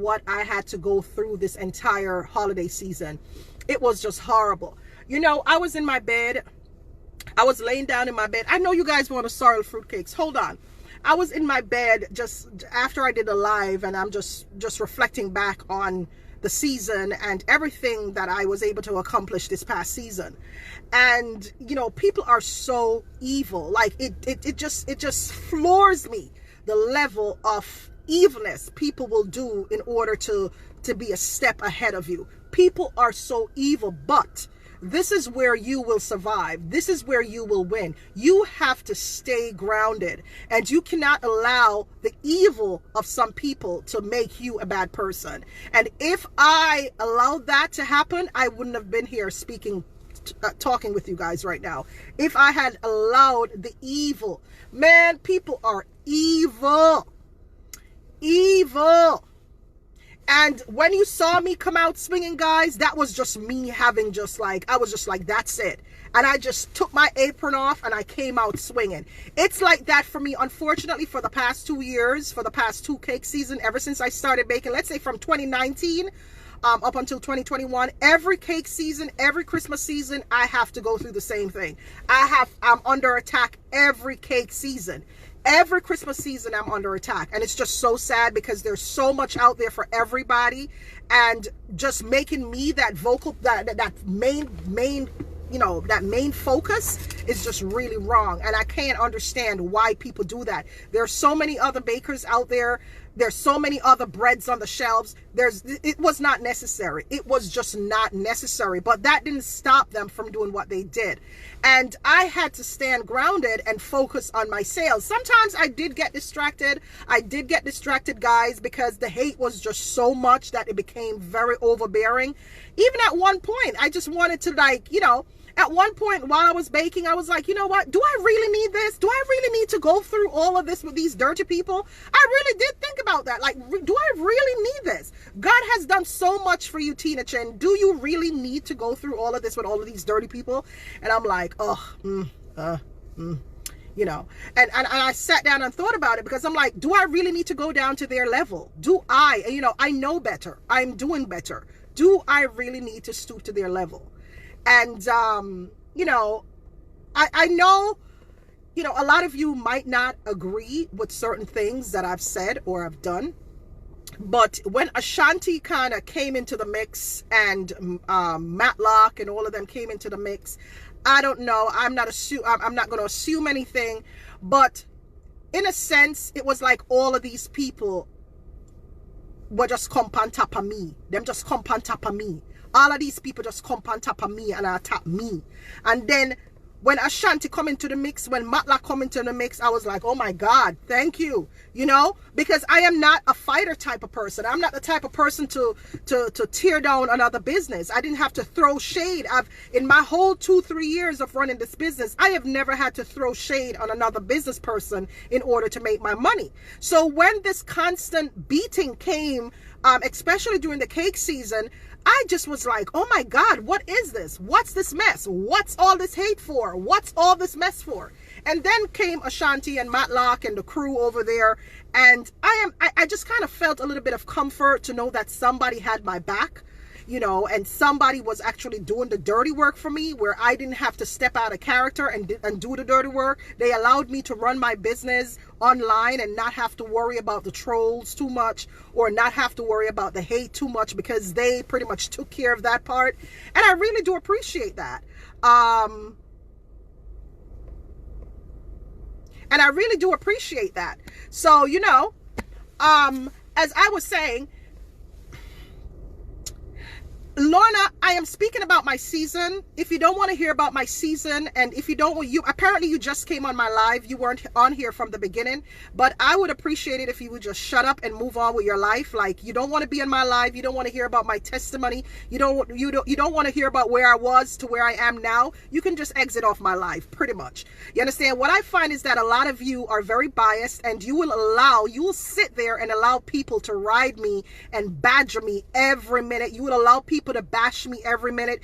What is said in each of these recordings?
what I had to go through this entire holiday season. It was just horrible. You know, I was in my bed. I was laying down in my bed. I know you guys want to sorrel fruitcakes. Hold on. I was in my bed just after I did a live, and I'm just reflecting back on the season and everything that I was able to accomplish this past season. And, you know, people are so evil. Like it just floors me, the level of evilness people will do in order to be a step ahead of you. People are so evil, but this is where you will survive. This is where you will win. You have to stay grounded, and you cannot allow the evil of some people to make you a bad person. And if I allowed that to happen, I wouldn't have been here talking with you guys right now. If I had allowed the evil, man, people are evil. Evil. And when you saw me come out swinging, guys, that was just me having I was just like, that's it. And I just took my apron off and I came out swinging. It's like that for me, unfortunately, for the past 2 years, for the past 2 cake season, ever since I started baking, let's say from 2019 up until 2021, every cake season, every Christmas season, I have to go through the same thing. I'm under attack every cake season. Every Christmas season, I'm under attack. And it's just so sad because there's so much out there for everybody. And just making me that main focus is just really wrong. And I can't understand why people do that. There's so many other bakers out there. There's so many other breads on the shelves. It was not necessary. It was just not necessary. But that didn't stop them from doing what they did. And I had to stand grounded and focus on my sales. Sometimes I did get distracted. Guys, because the hate was just so much that it became very overbearing. Even at one point, I just wanted to at one point while I was baking, I was like, you know what? Do I really need this? Do I really need to go through all of this with these dirty people? I really did think about that. Like, do I really need this? God has done so much for you, Tina Chen. Do you really need to go through all of this with all of these dirty people? And I'm like, and I sat down and thought about it, because I'm like, do I really need to go down to their level? I know better. I'm doing better. Do I really need to stoop to their level? And, I know, a lot of you might not agree with certain things that I've said or I've done. But when Ashanti kind of came into the mix, and Matlock and all of them came into the mix, I don't know. I'm not going to assume anything. But in a sense, it was like all of these people were just come on top of me. Them just come on top of me. All of these people just come on top of me and attack me. And then when Ashanti come into the mix, when Matlock come into the mix, I was like, oh my God, thank you. Because I am not a fighter type of person. I'm not the type of person to tear down another business. I didn't have to throw shade. In my whole 2-3 years of running this business, I have never had to throw shade on another business person in order to make my money. So when this constant beating came, especially during the cake season, I just was like, oh my God, what is this? What's this mess? What's all this hate for? What's all this mess for? And then came Ashanti and Matlock and the crew over there. And I just kind of felt a little bit of comfort to know that somebody had my back, and somebody was actually doing the dirty work for me, where I didn't have to step out of character and do the dirty work. They allowed me to run my business online and not have to worry about the trolls too much, or not have to worry about the hate too much, because they pretty much took care of that part. And I really do appreciate that. So, as I was saying, Lorna, I am speaking about my season. If you don't want to hear about my season, and if you apparently you just came on my live, you weren't on here from the beginning, but I would appreciate it if you would just shut up and move on with your life. Like, you don't want to be in my live, you don't want to hear about my testimony, you don't want to hear about where I was to where I am now. You can just exit off my live, pretty much. You understand? What I find is that a lot of you are very biased, and you will sit there and allow people to ride me and badger me every minute. You will allow people people to bash me every minute.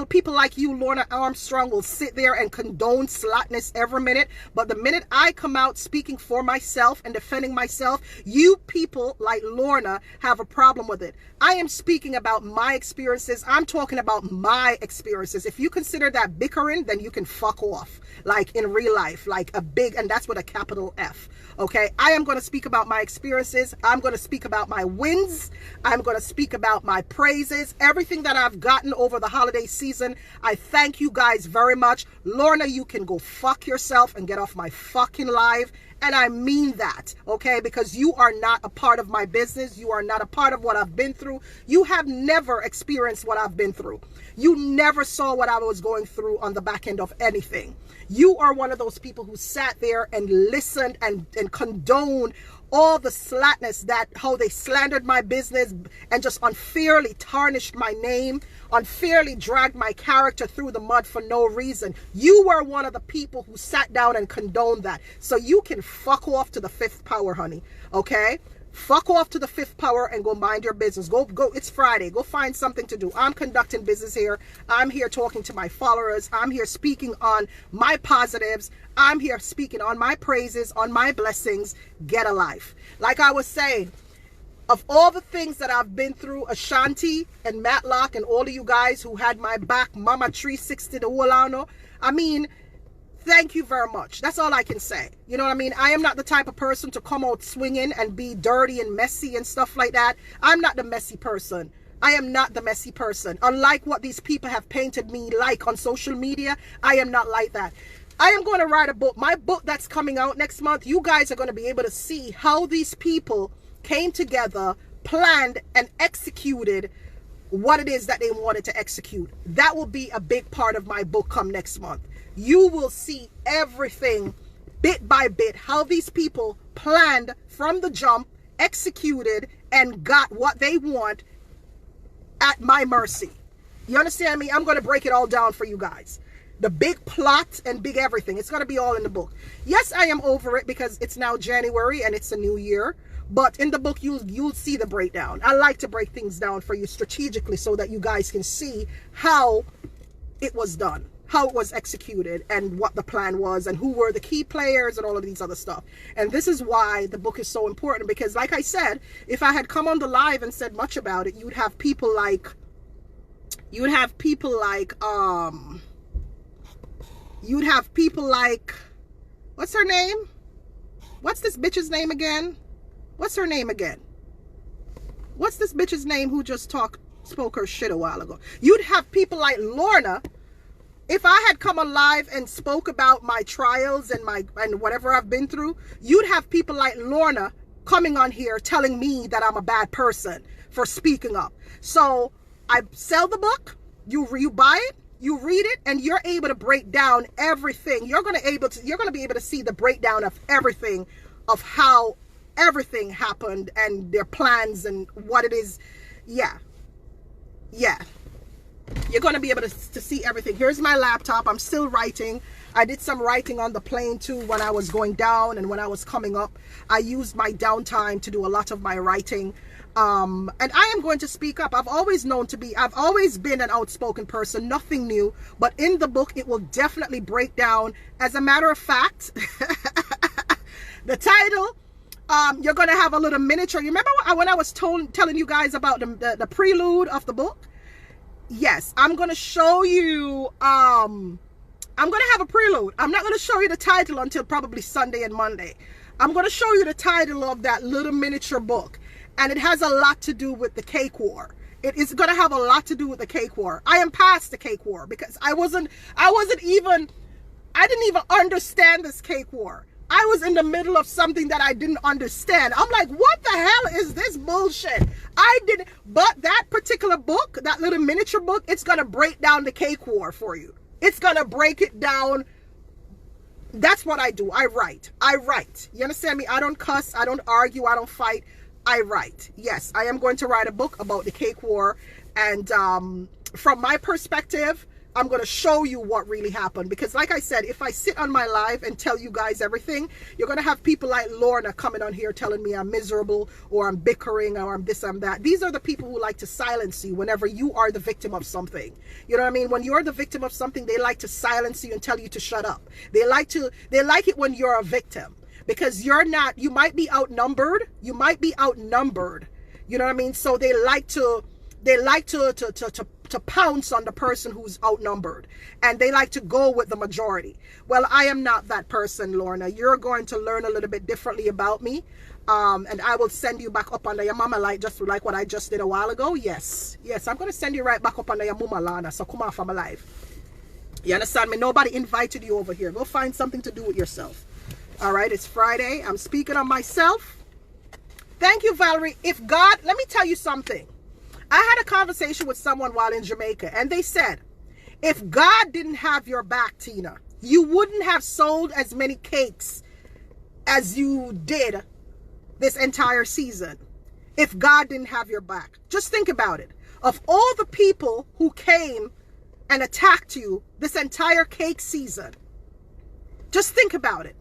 People like you, Lorna Armstrong, will sit there and condone slackness every minute. But the minute I come out speaking for myself and defending myself, you people like Lorna have a problem with it. I am speaking about my experiences. I'm talking about my experiences. If you consider that bickering, then you can fuck off. Like in real life, like a big, and that's with a capital F. Okay, I am going to speak about my experiences. I'm going to speak about my wins. I'm going to speak about my praises, everything that I've gotten over the holiday season. I thank you guys very much. Lorna, you can go fuck yourself and get off my fucking live. And I mean that, okay? Because you are not a part of my business. You are not a part of what I've been through. You have never experienced what I've been through. You never saw what I was going through on the back end of anything. You are one of those people who sat there and listened and condoned all the slackness, that how they slandered my business and just unfairly tarnished my name, unfairly dragged my character through the mud for no reason. You were one of the people who sat down and condoned that. So you can fuck off to the fifth power, honey. Okay? Fuck off to the fifth power and go mind your business. Go. It's Friday. Go find something to do. I'm conducting business here. I'm here talking to my followers. I'm here speaking on my positives. I'm here speaking on my praises, on my blessings. Get a life. Like I was saying, of all the things that I've been through, Ashanti and Matlock and all of you guys who had my back, Mama 360 the Wolano, I mean, thank you very much. That's all I can say. You know what I mean? I am not the type of person to come out swinging and be dirty and messy and stuff like that. I'm not the messy person. I am not the messy person. Unlike what these people have painted me like on social media, I am not like that. I am going to write a book. My book that's coming out next month, you guys are going to be able to see how these people came together, planned, and executed what it is that they wanted to execute. That will be a big part of my book come next month. You will see everything bit by bit, how these people planned from the jump, executed, and got what they want at my mercy. You understand me? I'm going to break it all down for you guys. The big plot and big everything. It's going to be all in the book. Yes, I am over it because it's now January and it's a new year. But in the book, you'll see the breakdown. I like to break things down for you strategically so that you guys can see how it was done, how it was executed, and what the plan was, and who were the key players, and all of these other stuff. And this is why the book is so important, because like I said, if I had come on the live and said much about it, you'd have people like what's her name? What's this bitch's name again? What's her name again? What's this bitch's name who just spoke her shit a while ago? You'd have people like Lorna. If I had come on live and spoke about my trials and whatever I've been through, you'd have people like Lorna coming on here telling me that I'm a bad person for speaking up. So I sell the book, you buy it, you read it, and you're able to break down everything. You're going to be able to see the breakdown of everything, of how everything happened and their plans and what it is. Yeah. You're going to be able to see everything. Here's my laptop. I'm still writing. I did some writing on the plane too when I was going down and when I was coming up. I used my downtime to do a lot of my writing. And I am going to speak up. I've always been an outspoken person, nothing new. But in the book, it will definitely break down. As a matter of fact, the title, you're going to have a little miniature. You remember when I was telling you guys about the prelude of the book? Yes, I'm going to show you, I'm going to have a prelude. I'm not going to show you the title until probably Sunday and Monday. I'm going to show you the title of that little miniature book. And it has a lot to do with the cake war. It is going to have a lot to do with the cake war. I am past the cake war because I didn't even understand this cake war. I was in the middle of something that I didn't understand. I'm like, what the hell is this bullshit? But that particular book, that little miniature book, it's going to break down the cake war for you. It's going to break it down. That's what I do. I write. You understand me? I don't cuss. I don't argue. I don't fight. I write. Yes, I am going to write a book about the cake war. And from my perspective, I'm going to show you what really happened. Because like I said, if I sit on my live and tell you guys everything, you're going to have people like Lorna coming on here telling me I'm miserable, or I'm bickering, or I'm this, I'm that. These are the people who like to silence you whenever you are the victim of something. You know what I mean? When you're the victim of something, they like to silence you and tell you to shut up. They like it when you're a victim, because you're not, you might be outnumbered. You might be outnumbered. You know what I mean? So they like to pounce on the person who's outnumbered, and they like to go with the majority. Well, I am not that person, Lorna. You're going to learn a little bit differently about me, and I will send you back up under your mama light, just like what I just did a while ago. Yes, I'm going to send you right back up under your mama, Lana. So come off of my life. You understand me? Nobody invited you over here. Go find something to do with yourself. All right, it's Friday. I'm speaking on myself. Thank you, Valerie. Let me tell you something. I had a conversation with someone while in Jamaica, and they said, if God didn't have your back, Tina, you wouldn't have sold as many cakes as you did this entire season. If God didn't have your back. Just think about it. Of all the people who came and attacked you this entire cake season, just think about it.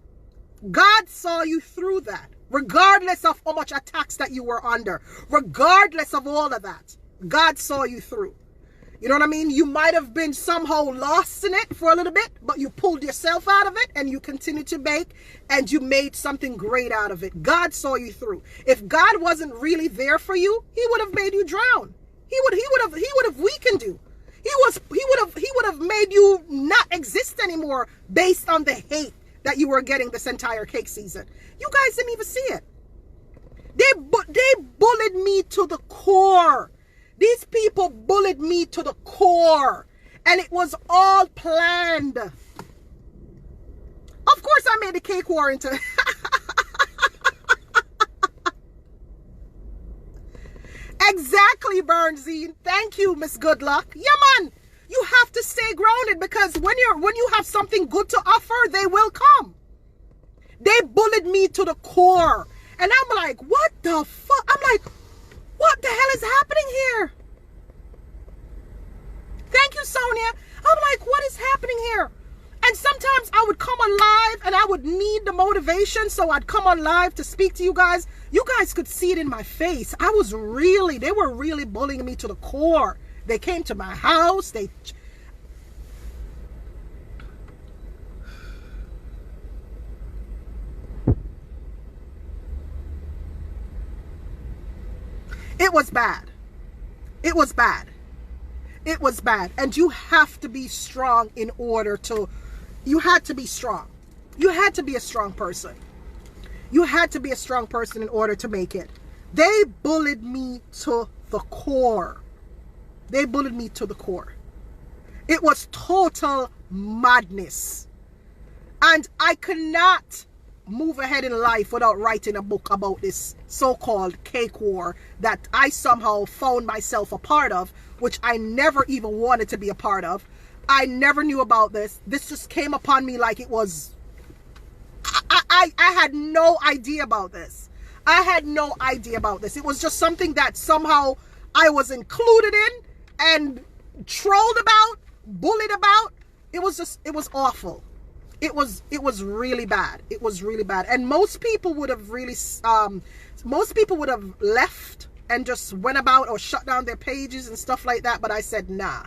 God saw you through that. Regardless of how much attacks that you were under, regardless of all of that, God saw you through. You know what I mean? You might have been somehow lost in it for a little bit, but you pulled yourself out of it and you continued to bake, and you made something great out of it. God saw you through. If God wasn't really there for you, he would have made you drown. He would have weakened you. He would have made you not exist anymore based on the hate that you were getting this entire cake season. You guys didn't even see it. They bullied me to the core. These people bullied me to the core. And it was all planned. Of course I made the cake war into... Exactly, Bernzine. Thank you, Miss Goodluck. Yeah, man. You have to stay grounded, because when you have something good to offer, they will come. They bullied me to the core. And I'm like, what the fuck? I'm like, what the hell is happening here? Thank you, Sonia. I'm like, what is happening here? And sometimes I would come on live and I would need the motivation, so I'd come on live to speak to you guys. You guys could see it in my face. They were really bullying me to the core. They came to my house. It was bad. It was bad. It was bad. And you have to be strong in order to... You had to be strong. You had to be a strong person. You had to be a strong person in order to make it. They bullied me to the core. They bullied me to the core. It was total madness. And I cannot move ahead in life without writing a book about this so-called cake war that I somehow found myself a part of, which I never even wanted to be a part of. I never knew about this. This just came upon me like it was... I had no idea about this. I had no idea about this. It was just something that somehow I was included in and trolled about, bullied about. It was awful. It was really bad. It was really bad. And most people would have really, most people would have left and just went about or shut down their pages and stuff like that. But I said, nah,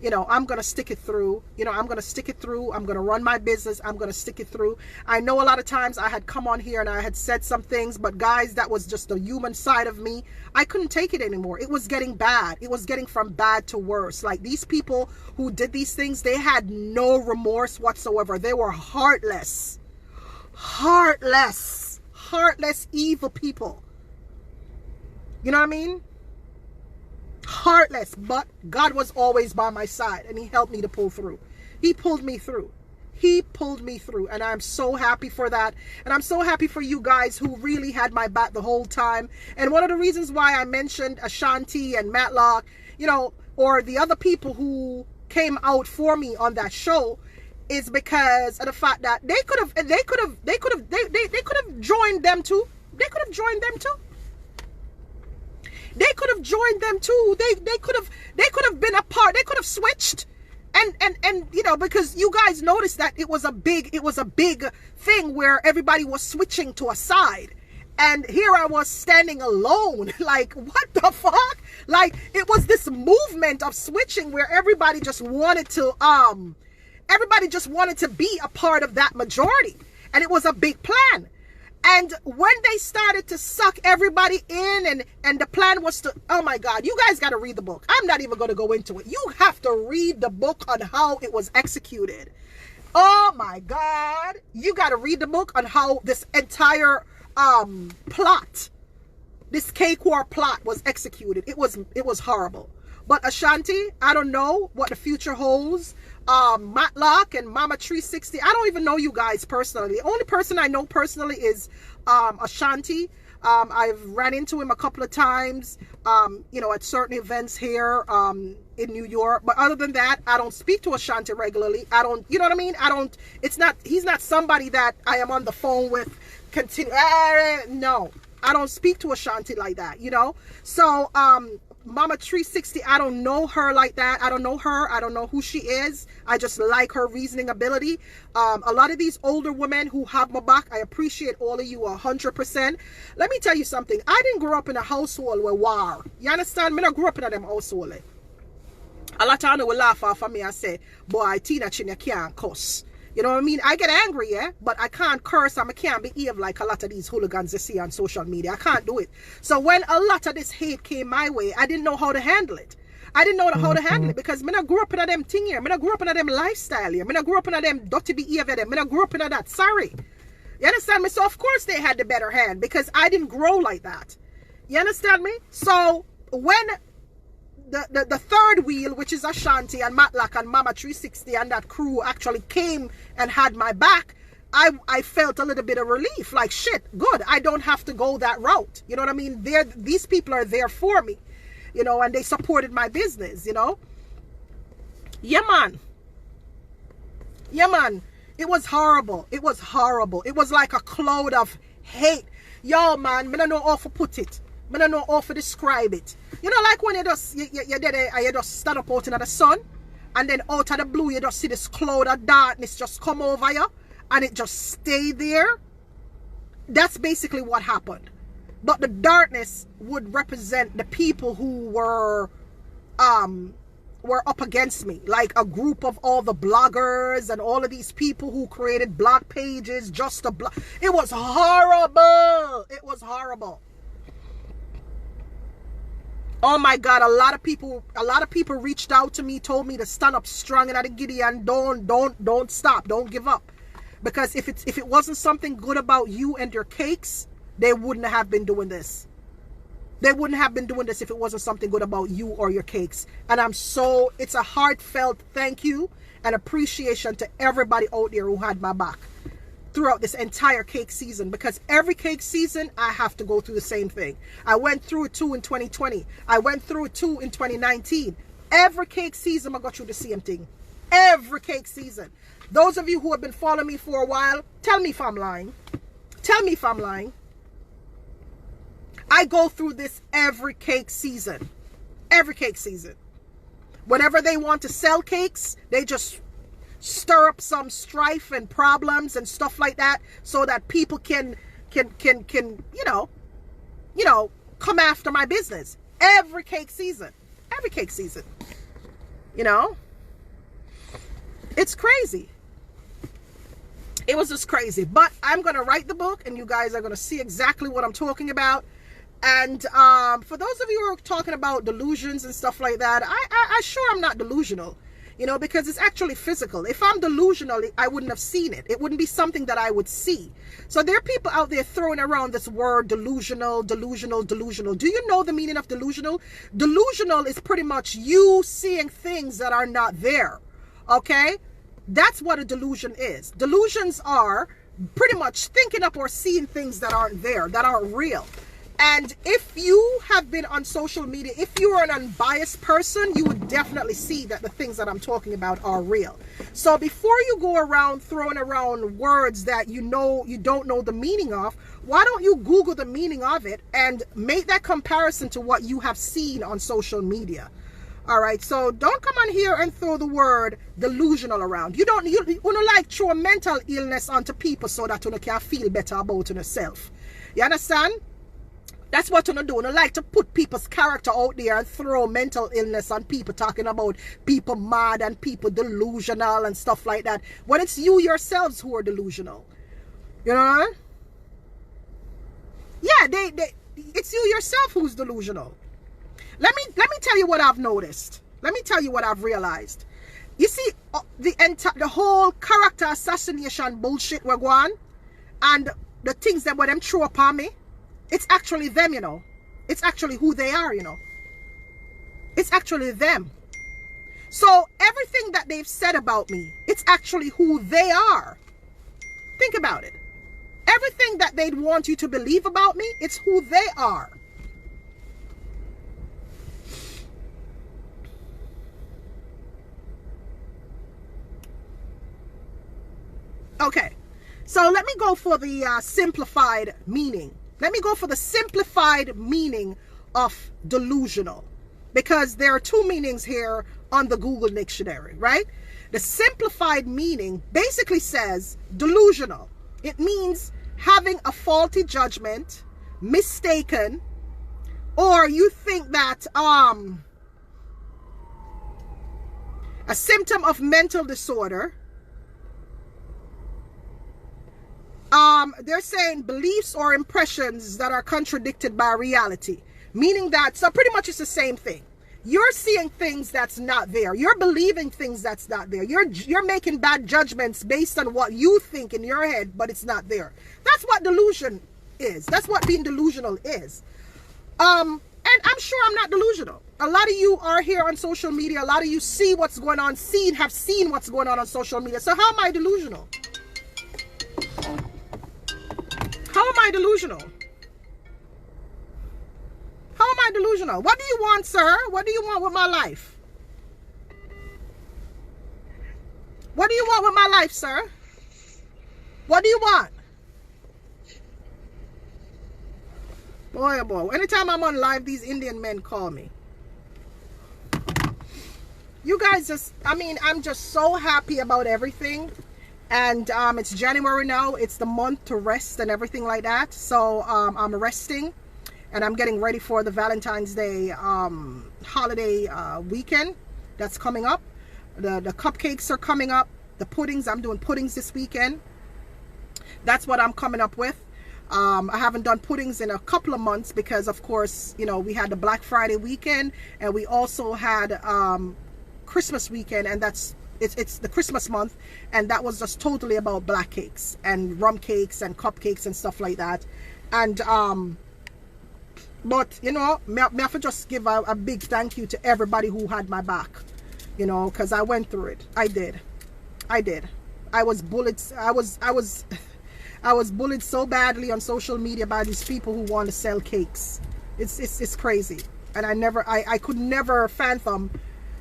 you know, I'm going to stick it through. You know, I'm going to stick it through. I'm going to run my business. I'm going to stick it through. I know a lot of times I had come on here and I had said some things, but guys, that was just the human side of me. I couldn't take it anymore. It was getting bad. It was getting from bad to worse. Like, these people who did these things, they had no remorse whatsoever. They were heartless, evil people. You know what I mean? Heartless. But God was always by my side, and he helped me to pull through. He pulled me through. He pulled me through, and I'm so happy for that. And I'm so happy for you guys who really had my back the whole time. And one of the reasons why I mentioned Ashanti and Matlock, you know, or the other people who came out for me on that show, is because of the fact that they could have joined them too. They could have joined them too. They could have joined them too. They could have been a part. They could have switched And you know, because you guys noticed that it was a big thing where everybody was switching to a side. And here I was standing alone. Like, what the fuck? Like, it was this movement of switching where everybody just wanted to be a part of that majority. And it was a big plan. And when they started to suck everybody in, and the plan was to, oh my God, you guys got to read the book. I'm not even going to go into it. You have to read the book on how it was executed. Oh my God. You got to read the book on how this entire plot, this cake war plot was executed. It was horrible. But Ashanti, I don't know what the future holds. Matlock and Mama 360, I don't even know you guys personally. The only person I know personally is Ashanti. I've ran into him a couple of times, you know, at certain events here in New York. But other than that, I don't speak to Ashanti regularly. I don't, you know what I mean? He's not somebody that I am on the phone with. No, I don't speak to Ashanti like that, you know? So, Mama 360, I don't know her like that. I don't know her. I don't know who she is. I just like her reasoning ability. A lot of these older women who have my back, I appreciate all of you 100%. Let me tell you something. I didn't grow up in a household where war. You understand? I grew up in a them household. A lot of people will laugh off of me and say, boy, Tina Chin, you can't cuss. You know what I mean? I get angry, yeah, but I can't curse and I can't behave like a lot of these hooligans you see on social media. I can't do it. So when a lot of this hate came my way, I didn't know how to handle it. I didn't know how to handle it because I grew up in a them thing here. I grew up in a them lifestyle here. I grew up in a them dirty behavior there. I grew up in a that. Sorry. You understand me? So of course they had the better hand because I didn't grow like that. You understand me? So when the third wheel, which is Ashanti and Matlock and Mama 360 and that crew actually came and had my back, I felt a little bit of relief. Like, shit, good. I don't have to go that route. You know what I mean? These people are there for me, you know, and they supported my business, you know? Yeah, man. Yeah, man. It was horrible. It was horrible. It was like a cloud of hate. Yo, man, I don't know how to put it. I don't know how to describe it. You know, like when you just stand up out in the sun, and then out of the blue, you just see this cloud of darkness just come over you, and it just stay there. That's basically what happened. But the darkness would represent the people who were up against me, like a group of all the bloggers and all of these people who created blog pages just to blog. It was horrible. It was horrible. Oh my God, a lot of people reached out to me, told me to stand up strong and at the giddy and don't stop, don't give up. Because if it wasn't something good about you and your cakes, they wouldn't have been doing this. They wouldn't have been doing this if it wasn't something good about you or your cakes. And it's a heartfelt thank you and appreciation to everybody out there who had my back throughout this entire cake season, because every cake season I have to go through the same thing. I went through it too in 2020. I went through it too in 2019. Every cake season I got through the same thing. Every cake season. Those of you who have been following me for a while, tell me if I'm lying. Tell me if I'm lying. I go through this every cake season. Every cake season. Whenever they want to sell cakes, they just stir up some strife and problems and stuff like that so that people can you know come after my business. Every cake season. Every cake season. You know? It's crazy. It was just crazy. But I'm going to write the book and you guys are going to see exactly what I'm talking about. And for those of you who are talking about delusions and stuff like that, I sure I'm not delusional. You know, because it's actually physical. If I'm delusional, I wouldn't have seen it. It wouldn't be something that I would see. So there are people out there throwing around this word delusional. Do you know the meaning of delusional? Delusional is pretty much you seeing things that are not there. Okay? That's what a delusion is. Delusions are pretty much thinking up or seeing things that aren't there, that aren't real. And if you have been on social media, if you are an unbiased person, you would definitely see that the things that I'm talking about are real. So before you go around throwing around words that you don't know the meaning of, why don't you Google the meaning of it and make that comparison to what you have seen on social media? All right, so don't come on here and throw the word delusional around. You don't like throw a mental illness onto people so that you can feel better about yourself. You understand? That's what you do. You like to put people's character out there and throw mental illness on people, talking about people mad and people delusional and stuff like that, when it's you yourselves who are delusional. You know? Yeah, it's you yourself who's delusional. Let me tell you what I've noticed. Let me tell you what I've realized. You see, the whole character assassination bullshit we're going, and the things that were them throw upon me, it's actually them, you know. It's actually who they are, you know. It's actually them. So everything that they've said about me, it's actually who they are. Think about it. Everything that they'd want you to believe about me, it's who they are. Okay, so let me go for the simplified meaning. Let me go for the simplified meaning of delusional, because there are two meanings here on the Google Dictionary, right? The simplified meaning basically says delusional. It means having a faulty judgment, mistaken, or you think that a symptom of mental disorder. They're saying beliefs or impressions that are contradicted by reality, meaning that, so pretty much it's the same thing. You're seeing things that's not there. You're believing things that's not there. You're making bad judgments based on what you think in your head, but it's not there. That's what delusion is. That's what being delusional is. And I'm sure I'm not delusional. A lot of you are here on social media. A lot of you see what's going on, have seen what's going on social media. So how am I delusional? How am I delusional? How am I delusional? What do you want, sir? What do you want with my life? What do you want with my life, sir? What do you want? Boy, oh boy. Anytime I'm on live, these Indian men call me. You guys just, I mean, I'm just so happy about everything. And it's January now. It's the month to rest and everything like that. So I'm resting, and I'm getting ready for the Valentine's Day holiday weekend that's coming up. The cupcakes are coming up. The puddings, I'm doing puddings this weekend. That's what I'm coming up with. I haven't done puddings in a couple of months because, of course, you know, we had the Black Friday weekend, and we also had Christmas weekend, and it's the Christmas month, and that was just totally about black cakes and rum cakes and cupcakes and stuff like that. And but you know, me have to just give a big thank you to everybody who had my back, you know, because I went through it. I did. I was bullied. I was bullied so badly on social media by these people who want to sell cakes. It's crazy, and I could never fathom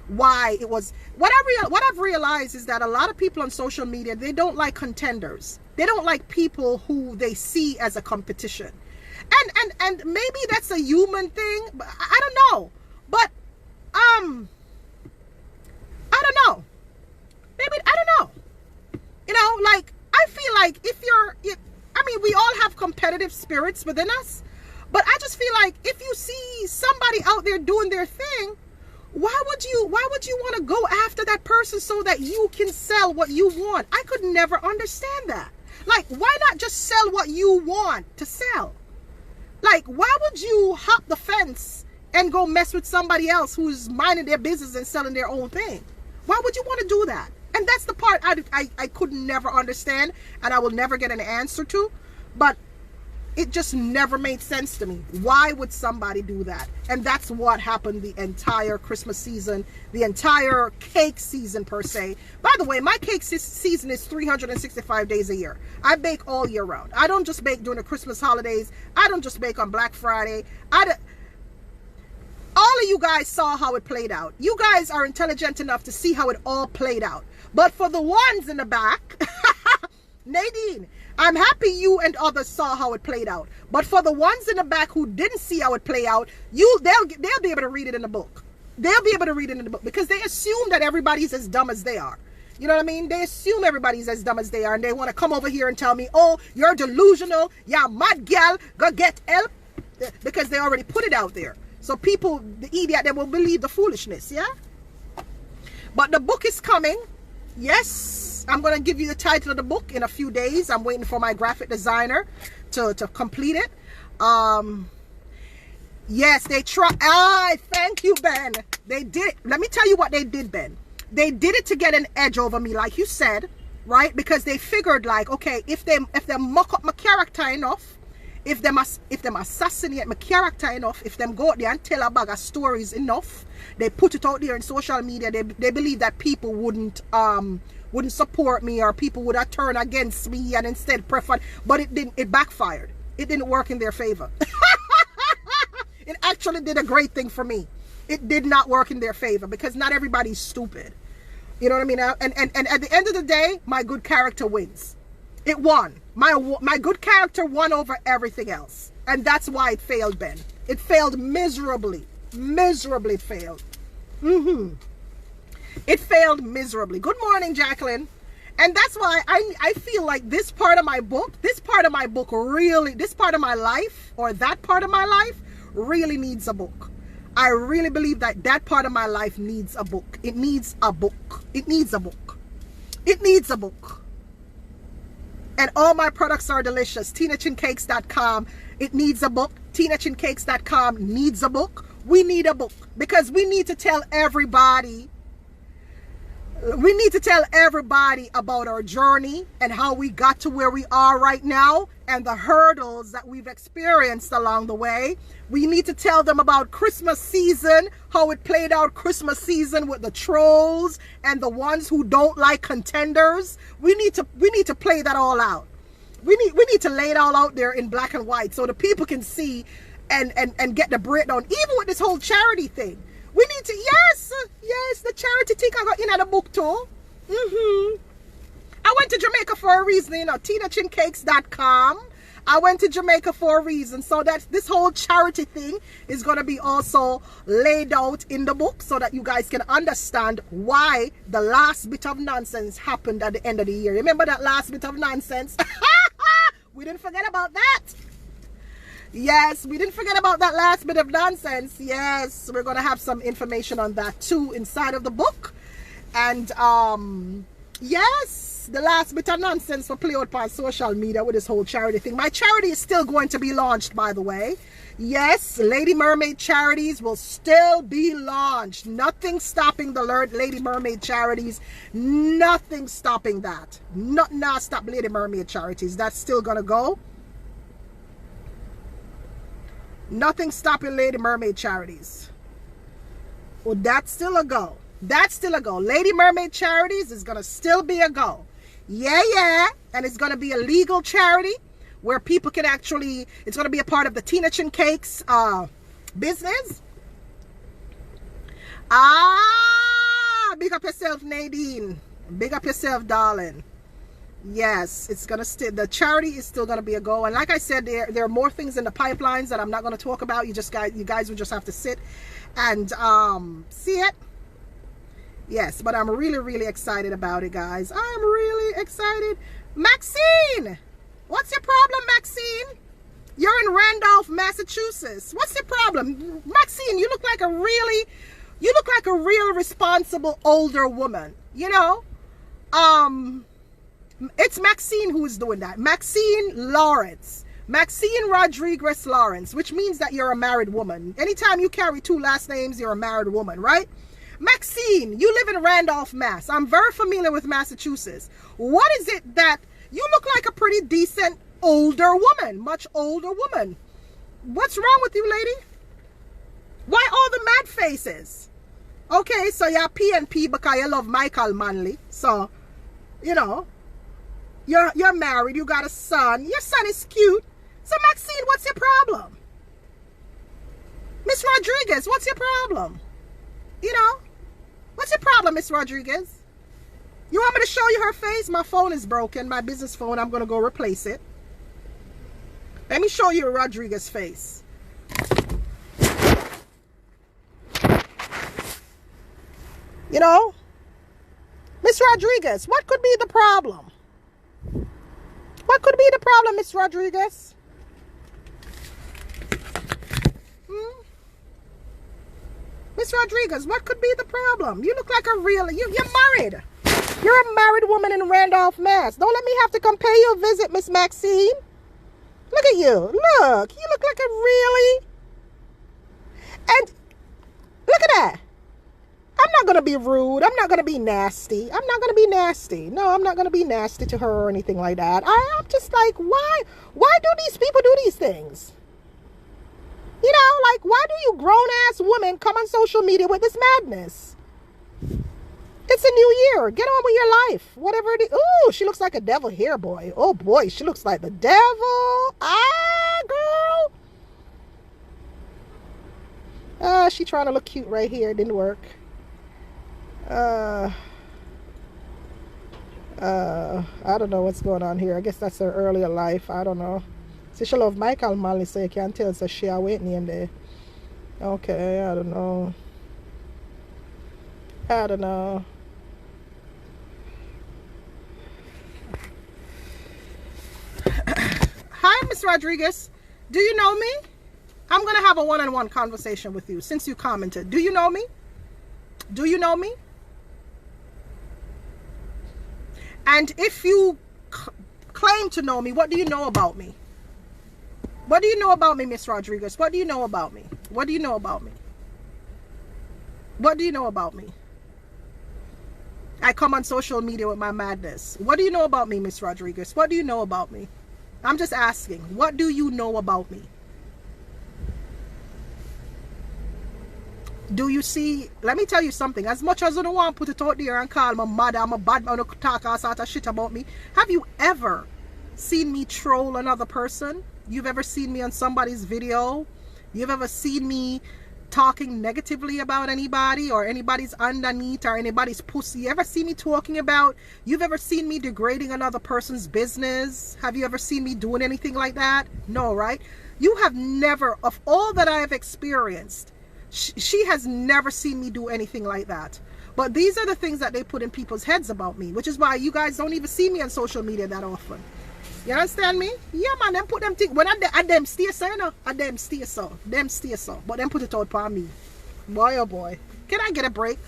why it was. What I've realized is that a lot of people on social media, they don't like contenders. They don't like people who they see as a competition. And maybe that's a human thing, but I don't know. But I don't know. Maybe I don't know. You know, like I feel like I mean, we all have competitive spirits within us, but I just feel like if you see somebody out there doing their thing, why would you want to go after that person so that you can sell what you want? I could never understand that. Like, why not just sell what you want to sell? Like, why would you hop the fence and go mess with somebody else who's minding their business and selling their own thing? Why would you want to do that? And that's the part I could never understand, and I will never get an answer to. But it just never made sense to me. Why would somebody do that? And that's what happened the entire Christmas season, the entire cake season per se. By the way, my cake season is 365 days a year. I bake all year round. I don't just bake during the Christmas holidays. I don't just bake on Black Friday. All of you guys saw how it played out. You guys are intelligent enough to see how it all played out. But for the ones in the back, Nadine, I'm happy you and others saw how it played out. But for the ones in the back who didn't see how it play out, they'll be able to read it in the book. They'll be able to read it in the book because they assume that everybody's as dumb as they are. You know what I mean? They assume everybody's as dumb as they are, and they want to come over here and tell me, oh, you're delusional, you're mad gal, go get help, because they already put it out there. So people, the idiot, they will believe the foolishness, yeah? But the book is coming. Yes, I'm going to give you the title of the book in a few days. I'm waiting for my graphic designer to complete it. Yes, they try. Thank you, Ben. They did it. Let me tell you what they did, Ben. They did it to get an edge over me, like you said, right? Because they figured, like, okay, if they muck up my character enough, if them assassinate my character enough, if them go out there and tell a bag of stories enough, they put it out there in social media, they believe that people wouldn't support me, or people would have turned against me and instead prefer. But it didn't. It backfired. It didn't work in their favor. It actually did a great thing for me. It did not work in their favor because not everybody's stupid. You know what I mean? And at the end of the day, my good character wins. It won. My good character won over everything else. And that's why it failed, Ben. It failed miserably. Miserably it failed. It failed miserably. Good morning, Jacqueline. And that's why I feel like this part of my book really, this part of my life, or that part of my life, really needs a book. I really believe that that part of my life needs a book. It needs a book. It needs a book. It needs a book. And all my products are delicious. TinaChinCakes.com. It needs a book. TinaChinCakes.com needs a book. We need a book because we need to tell everybody. We need to tell everybody about our journey and how we got to where we are right now and the hurdles that we've experienced along the way. We need to tell them about Christmas season, how it played out Christmas season with the trolls and the ones who don't like contenders. We need to play that all out. We need to lay it all out there in black and white so the people can see and get the breakdown. Even with this whole charity thing. We need to, yes, the charity thing I got in the book too. I went to Jamaica for a reason, you know, TinaChinCakes.com. I went to Jamaica for a reason. So that this whole charity thing is going to be also laid out in the book so that you guys can understand why the last bit of nonsense happened at the end of the year. Remember that last bit of nonsense? We didn't forget about that. Yes, we didn't forget about that last bit of nonsense. Yes, we're going to have some information on that too inside of the book. And yes, the last bit of nonsense for play out on social media with this whole charity thing. My charity is still going to be launched, by the way. Yes, Lady Mermaid charities will still be launched. Nothing stopping the Lady Mermaid charities. Nothing stopping that. Nothing stop Lady Mermaid charities. That's still going to go. Nothing stopping Lady Mermaid charities. Well, that's still a go. That's still a go. Lady Mermaid charities is going to still be a go. Yeah. And it's going to be a legal charity where people can actually, it's going to be a part of the Tina Chin Cakes business. Big up yourself, Nadine. Big up yourself, darling. Yes, it's gonna stay. The charity is still gonna be a go, and like I said, there are more things in the pipelines that I'm not gonna talk about. You guys will just have to sit and see it. Yes, but I'm really excited about it, guys. I'm really excited. Maxine, what's your problem, Maxine? You're in Randolph, Massachusetts. What's your problem, Maxine? You look like a real responsible older woman. You know, it's Maxine who is doing that. Maxine Lawrence. Maxine Rodriguez Lawrence, which means that you're a married woman. Anytime you carry two last names, you're a married woman, right? Maxine, you live in Randolph, Mass. I'm very familiar with Massachusetts. What is it that you look like a pretty decent older woman, much older woman? What's wrong with you, lady? Why all the mad faces? Okay, so you're PNP because you love Michael Manley. So, you know, you're married, you got a son. Your son is cute. So Maxine, what's your problem? Miss Rodriguez, what's your problem? You know, what's your problem, Miss Rodriguez? You want me to show you her face? My phone is broken, my business phone. I'm going to go replace it. Let me show you Rodriguez's face. You know? Miss Rodriguez, what could be the problem? What could be the problem, Miss Rodriguez? Miss Rodriguez, what could be the problem? You look like a real... You're married. You're a married woman in Randolph, Mass. Don't let me have to come pay you a visit, Miss Maxine. Look at you. Look. You look like a really... And look at that. I'm not going to be rude. I'm not going to be nasty. I'm not going to be nasty. No, I'm not going to be nasty to her or anything like that. I'm just like, why? Why do these people do these things? You know, like, why do you grown-ass women come on social media with this madness? It's a new year. Get on with your life. Whatever it is. Ooh, she looks like a devil here, boy. Oh, boy, she looks like the devil. Girl. She trying to look cute right here. It didn't work. I don't know what's going on here. I guess that's her earlier life. I don't know. See, she love Michael Malley, so you can't tell. So she await name there. Okay, I don't know. I don't know. Hi, Miss Rodriguez. Do you know me? I'm going to have a one-on-one conversation with you since you commented. Do you know me? Do you know me? And if you claim to know me, what do you know about me? What do you know about me, Miss Rodriguez? What do you know about me? What do you know about me? What do you know about me? I come on social media with my madness. What do you know about me, Miss Rodriguez? What do you know about me? I'm just asking. What do you know about me? Do you see? Let me tell you something. As much as I don't want to put it out there and call my mother, I'm a bad man, talk all sort of shit about me. Have you ever seen me troll another person? You've ever seen me on somebody's video? You've ever seen me talking negatively about anybody or anybody's underneath or anybody's pussy? You ever see me talking about? You've ever seen me degrading another person's business? Have you ever seen me doing anything like that? No, right? You have never, of all that I have experienced, she has never seen me do anything like that. But these are the things that they put in people's heads about me, which is why you guys don't even see me on social media that often. You understand me? Yeah, man, them put them things, when I them stay so, you know, I them stay so, but them put it out for me. Boy, oh boy. Can I get a break?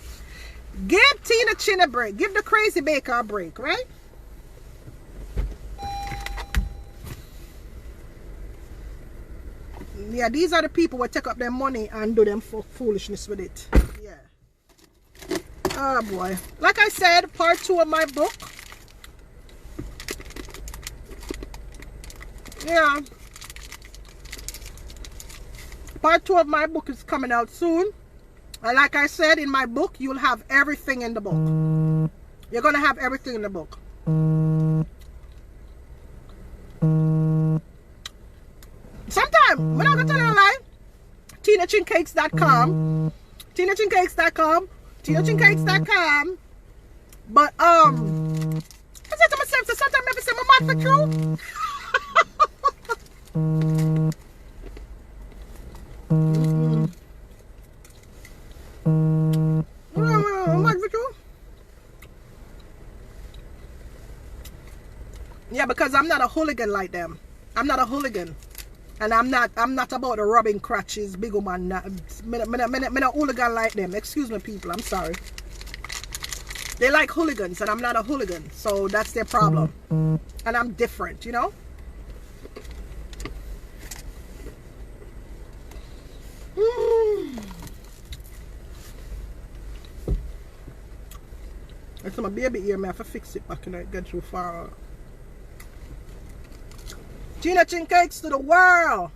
Give Tina Chin a break. Give the crazy baker a break, right? Yeah, these are the people who take up their money and do them foolishness with it. Yeah. Oh boy. Like I said, part 2 of my book. Yeah. Part 2 of my book is coming out soon. And like I said, in my book, you'll have everything in the book. You're going to have everything in the book. Sometime, I'm not going to tell you a lie. TinaChinCakes.com. TinaChinCakes.com. TinaChinCakes.com. But, I said to myself, so sometimes maybe say I'm mad for true. Yeah, because I'm not a hooligan like them. I'm not a hooligan. And I'm not about the rubbing crutches, big old man. I'm not a hooligan like them. Excuse me, people. I'm sorry. They like hooligans, and I'm not a hooligan. So that's their problem. And I'm different, you know? It's my baby ear, man. I have to fix it back and I get too far. Tina Chin Cakes to the world.